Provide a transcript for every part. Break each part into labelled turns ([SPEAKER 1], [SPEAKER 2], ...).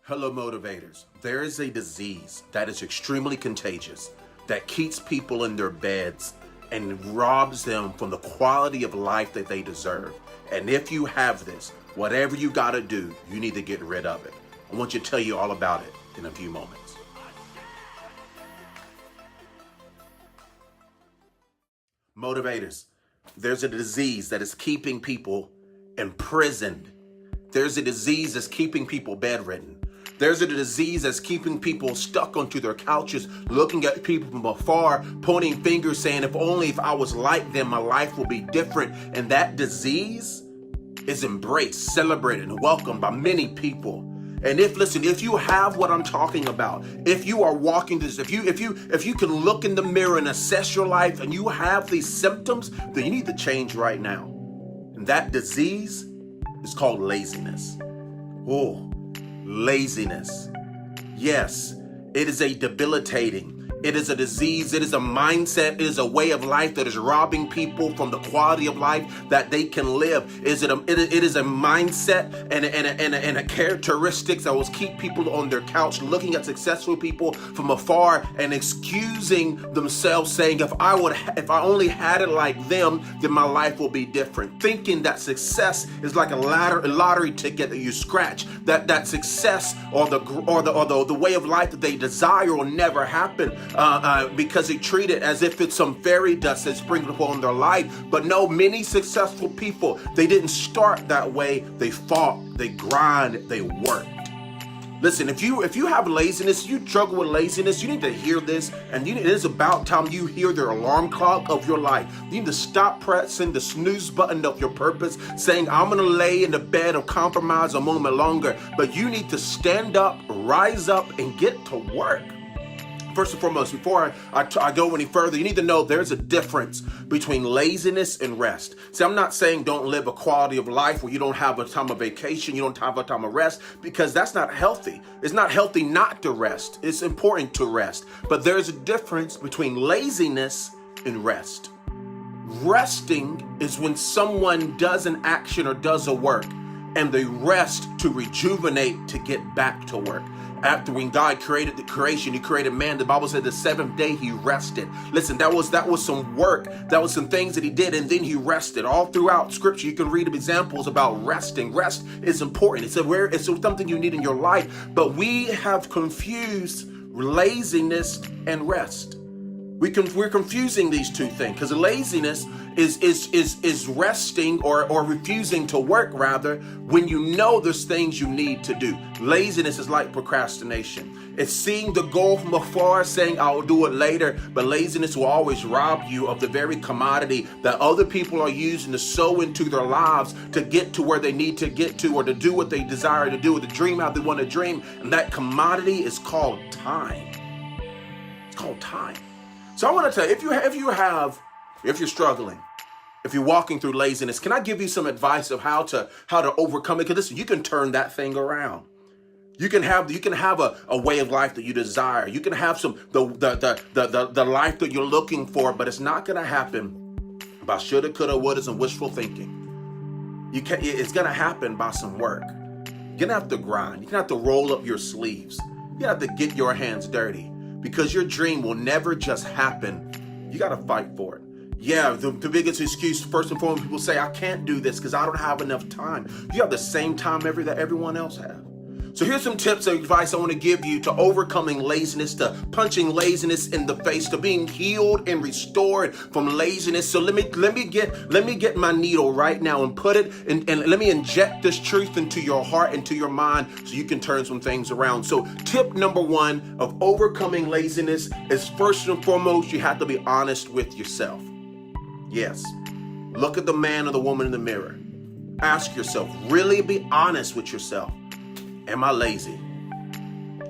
[SPEAKER 1] Hello, motivators. There is a disease that is extremely contagious that keeps people in their beds and robs them from the quality of life that they deserve. And if you have this, whatever you got to do, you need to get rid of it. I want to tell you all about it in a few moments. Motivators, there's a disease that is keeping people imprisoned. There's a disease that's keeping people bedridden. There's a disease that's keeping people stuck onto their couches, looking at people from afar, pointing fingers, saying, if I was like them, my life will be different. And that disease is embraced, celebrated, and welcomed by many people. And if you have what I'm talking about, if you are walking this, if you can look in the mirror and assess your life and you have these symptoms, then you need to change right now. And that disease is called laziness. Oh, laziness. Yes, it is a debilitating, it is a disease, it is a mindset, it is a way of life that is robbing people from the quality of life that they can live. It is a mindset and a characteristics that will keep people on their couch looking at successful people from afar and excusing themselves, saying, if I only had it like them, then my life will be different. Thinking that success is like a lottery ticket that you scratch, that success or the way of life that they desire will never happen. Because they treat it as if it's some fairy dust that's sprinkled upon their life. But no, many successful people, they didn't start that way. They fought, they grind, they worked. Listen, if you have laziness, you struggle with laziness, you need to hear this, and it is about time you hear the alarm clock of your life. You need to stop pressing the snooze button of your purpose, saying, I'm going to lay in the bed of compromise a moment longer. But you need to stand up, rise up, and get to work. First and foremost, before I go any further, you need to know there's a difference between laziness and rest. See, I'm not saying don't live a quality of life where you don't have a time of vacation, you don't have a time of rest, because that's not healthy. It's not healthy not to rest. It's important to rest. But there's a difference between laziness and rest. Resting is when someone does an action or does a work, and they rest to rejuvenate, to get back to work. After when God created the creation, he created man, the Bible said the seventh day he rested. Listen, that was some work. That was some things that he did, and then he rested. All throughout scripture, you can read examples about resting. Rest is important. It's something you need in your life. But we have confused laziness and rest. We're confusing these two things, because laziness is resting or refusing to work, rather, when you know there's things you need to do. Laziness is like procrastination. It's seeing the goal from afar, saying I'll do it later, but laziness will always rob you of the very commodity that other people are using to sow into their lives to get to where they need to get to, or to do what they desire to do, or to dream how they want to dream. And that commodity is called time. It's called time. So I want to tell you, if you're struggling, if you're walking through laziness, can I give you some advice of how to overcome it? Because listen, you can turn that thing around. You can have a way of life that you desire. You can have the life that you're looking for, but it's not going to happen by shoulda, coulda, wouldas, and wishful thinking. It's going to happen by some work. You're going to have to grind. You're going to have to roll up your sleeves. You have to get your hands dirty. Because your dream will never just happen. You got to fight for it. Yeah, the biggest excuse, first and foremost, people say, I can't do this because I don't have enough time. You have the same time that everyone else has. So here's some tips and advice I want to give you to overcoming laziness, to punching laziness in the face, to being healed and restored from laziness. So let me get my needle right now and put it and let me inject this truth into your heart, into your mind, so you can turn some things around. So tip number one of overcoming laziness is, first and foremost, you have to be honest with yourself. Yes. Look at the man or the woman in the mirror. Ask yourself, really be honest with yourself. Am I lazy?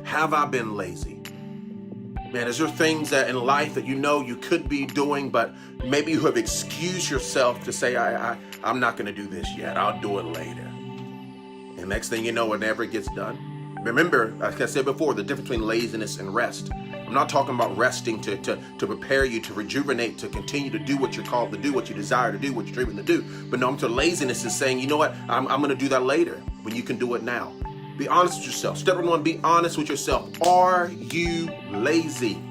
[SPEAKER 1] Have I been lazy? Man, is there things that in life that you know you could be doing, but maybe you have excused yourself to say, I'm not going to do this yet. I'll do it later. And next thing you know, it never gets done. Remember, like I said before, the difference between laziness and rest. I'm not talking about resting to prepare you, to rejuvenate, to continue to do what you're called to do, what you desire to do, what you're dreaming to do. But no, laziness is saying, you know what, I'm going to do that later when you can do it now. Be honest with yourself. Step number one, be honest with yourself. Are you lazy?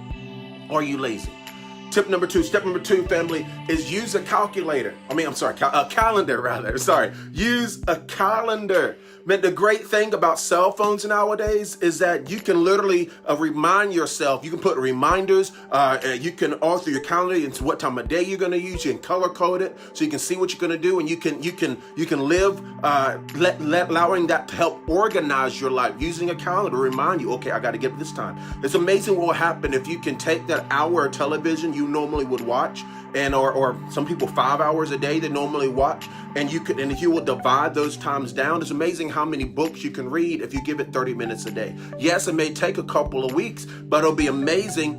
[SPEAKER 1] Are you lazy? Step number two, family, is use a calculator. A calendar rather. Use a calendar. Man, the great thing about cell phones nowadays is that you can literally remind yourself. You can put reminders. You can alter your calendar into what time of day you're going to use. You can color code it so you can see what you're going to do, and you can live allowing that to help organize your life. Using a calendar to remind you, okay, I got to get this time. It's amazing what will happen if you can take that hour of television you normally would watch, and or some people 5 hours a day they normally watch, and if you will divide those times down, it's amazing how many books you can read if you give it 30 minutes a day. Yes, it may take a couple of weeks, but it'll be amazing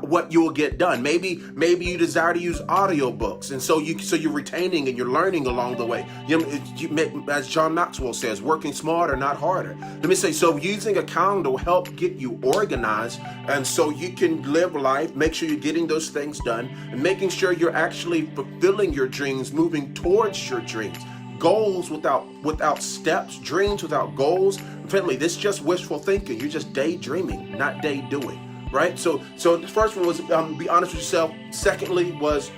[SPEAKER 1] what you will get done. Maybe you desire to use audiobooks, and so you're retaining and you're learning along the way. As John Maxwell says, working smarter, not harder. Let me say, so using a calendar will help get you organized, and so you can live life, make sure you're getting those things done, and making sure you're actually fulfilling your dreams, moving towards your dreams. Goals without steps, dreams without goals. Finally, this is just wishful thinking. You're just daydreaming, not day doing, right? So the first one was be honest with yourself. Secondly was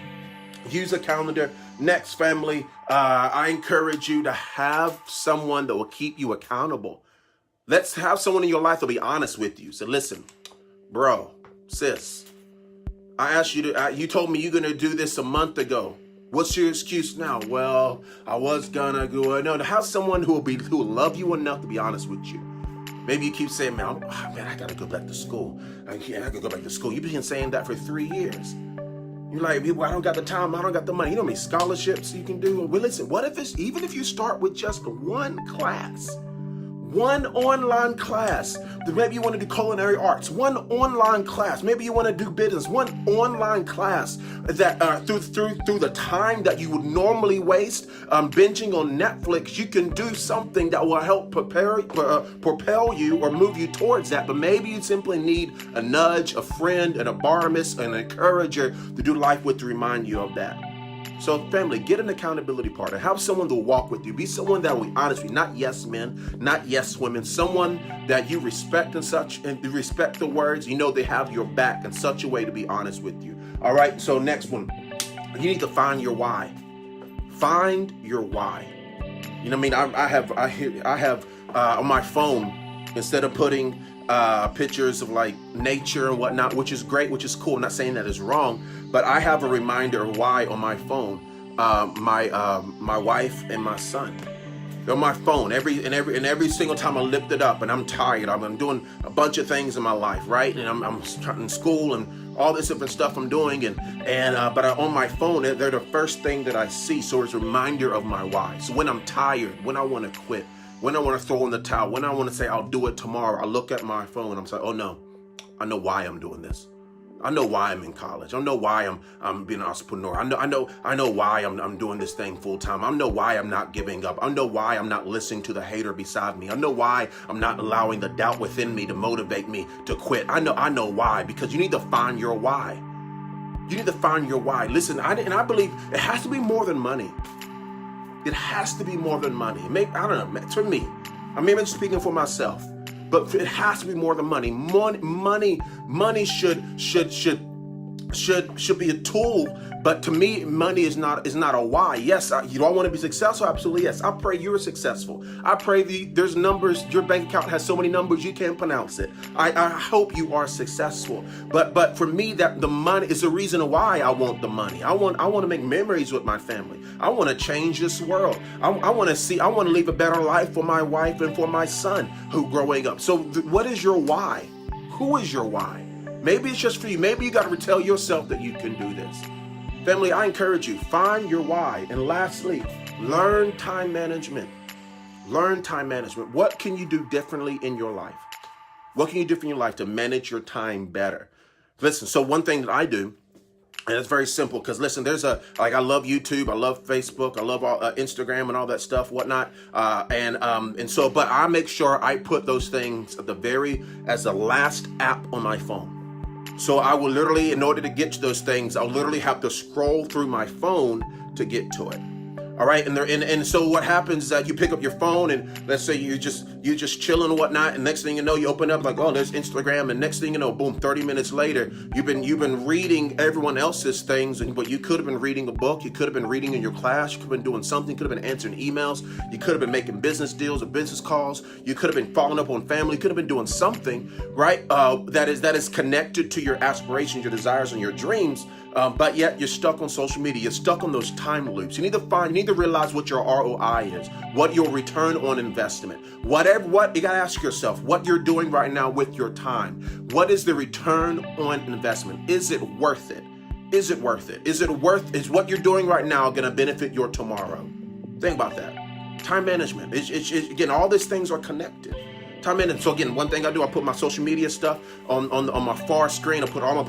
[SPEAKER 1] use a calendar. Next, family, I encourage you to have someone that will keep you accountable. Let's have someone in your life that'll be honest with you. So listen, bro, sis, I asked you you told me you're going to do this a month ago. What's your excuse now? Well, I was gonna go. No, to have someone who will love you enough to be honest with you. Maybe you keep saying, man, I gotta go back to school. I gotta go back to school. You've been saying that for 3 years. You're like, I don't got the time, I don't got the money. You know how many scholarships you can do? Well, listen, what if even if you start with just one class, one online class, maybe you want to do culinary arts, one online class, maybe you want to do business, one online class that through the time that you would normally waste binging on Netflix, you can do something that will help propel you or move you towards that. But maybe you simply need a nudge, a friend, an environment, an encourager to do life with to remind you of that. So family, get an accountability partner. Have someone to walk with you. Be someone that will be honest with you, not yes men, not yes women. Someone that you respect and respect the words. You know they have your back in such a way to be honest with you. All right, so next one. You need to find your why. Find your why. You know what I mean? I have on my phone, instead of putting pictures of like nature and whatnot, which is great, which is cool. I'm not saying that is wrong, but I have a reminder of why on my phone. My wife and my son. They're on my phone every single time I lift it up, and I'm tired. I'm doing a bunch of things in my life, right? And I'm starting in school and all this different stuff I'm doing, but on my phone, they're the first thing that I see. So it's a reminder of my why. So when I'm tired, when I want to quit, when I want to throw in the towel, when I want to say I'll do it tomorrow, I look at my phone and I'm saying, oh no, I know why I'm doing this. I know why I'm in college. I know why I'm being an entrepreneur. I know why I'm doing this thing full time. I know why I'm not giving up. I know why I'm not listening to the hater beside me. I know why I'm not allowing the doubt within me to motivate me to quit. I know why, because you need to find your why. You need to find your why. Listen, I believe it has to be more than money. It has to be more than money. Maybe, I don't know, for me, I'm maybe speaking for myself, but it has to be more than money. Money should be a tool, but to me, money is not a why. Yes, you don't want to be successful. Absolutely, yes. I pray you're successful. I pray there's numbers. Your bank account has so many numbers you can't pronounce it. I hope you are successful. But for me, that the money is the reason why I want the money. I want to make memories with my family. I want to change this world. I want to leave a better life for my wife and for my son who growing up. So what is your why? Who is your why? Maybe it's just for you. Maybe you got to tell yourself that you can do this. Family, I encourage you, find your why. And lastly, learn time management. Learn time management. What can you do differently in your life? What can you do in your life to manage your time better? Listen, so one thing that I do, and it's very simple, because listen, I love YouTube, I love Facebook, I love Instagram and all that stuff, whatnot. But I make sure I put those things as the last app on my phone. So I will literally, in order to get to those things, I'll literally have to scroll through my phone to get to it. All right, and so what happens is that you pick up your phone, and let's say you're just chilling and whatnot, and next thing you know, you open up like, oh, there's Instagram, and next thing you know, boom, 30 minutes later, you've been reading everyone else's things, but you could have been reading a book, you could have been reading in your class, you could have been doing something, you could have been answering emails, you could have been making business deals or business calls, you could have been following up on family, you could have been doing something, right? That is connected to your aspirations, your desires, and your dreams. But yet you're stuck on social media. You're stuck on those time loops. You need to realize what your ROI is, what your return on investment, what you gotta ask yourself what you're doing right now with your time. What is the return on investment? Is it worth it? Is it worth it? Is what you're doing right now gonna benefit your tomorrow? Think about that. Time management. Again, all these things are connected. Time in. And so again, one thing I do, I put my social media stuff on my far screen. I put all my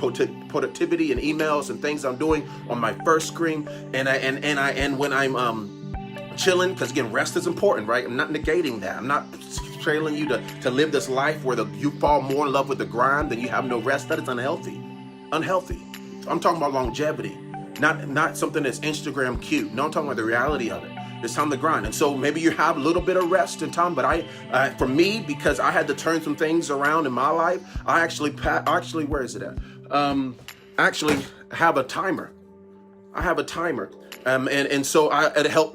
[SPEAKER 1] productivity and emails and things I'm doing on my first screen. And when I'm chilling, because again, rest is important, right? I'm not negating that. I'm not trailing you to live this life where you fall more in love with the grind than you have no rest. That is unhealthy. Unhealthy. I'm talking about longevity, not something that's Instagram cute. No, I'm talking about the reality of it. It's time to grind. And so maybe you have a little bit of rest and time, but for me, because I had to turn some things around in my life, I actually, where is it at? Actually have a timer. I have a timer. And so it helped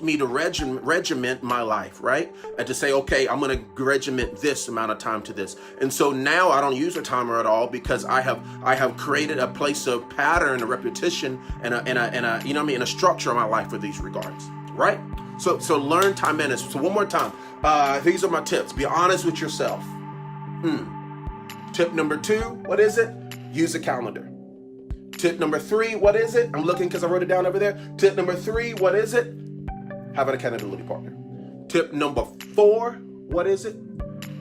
[SPEAKER 1] me to regiment my life, right? And to say, okay, I'm going to regiment this amount of time to this. And so now I don't use a timer at all, because I have created a place of pattern, a repetition, and a structure in my life for these regards. Right? So learn time management. So one more time, these are my tips. Be honest with yourself. Tip number 2, what is it? Use a calendar. Tip number 3, what is it? I'm looking because I wrote it down over there. Tip number 3, what is it? Have an accountability partner. Tip number 4, what is it?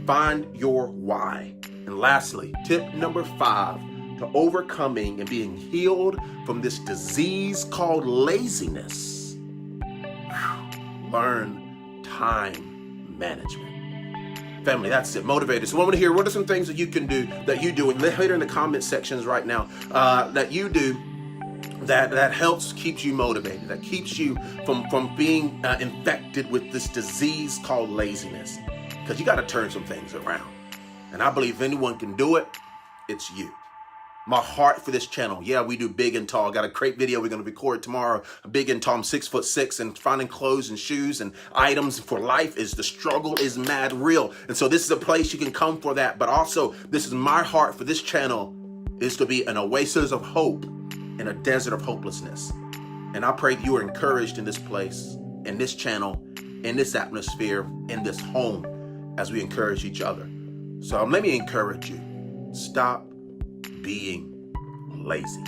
[SPEAKER 1] Find your why. And lastly, tip number 5, to overcoming and being healed from this disease called laziness. Learn time management. Family, that's it. Motivators. So I want to hear, what are some things that you can do, that you do, and later in the comment sections right now, that you do that helps, keeps you motivated, that keeps you from being infected with this disease called laziness. Because you got to turn some things around. And I believe if anyone can do it, it's you. My heart for this channel. Yeah, we do big and tall. Got a great video we're going to record tomorrow. Big and tall. I'm 6'6", and finding clothes and shoes and items for life the struggle is mad real. And so this is a place you can come for that. But also, this is my heart for this channel, is to be an oasis of hope in a desert of hopelessness. And I pray that you are encouraged in this place, in this channel, in this atmosphere, in this home, as we encourage each other. So let me encourage you. Stop being lazy.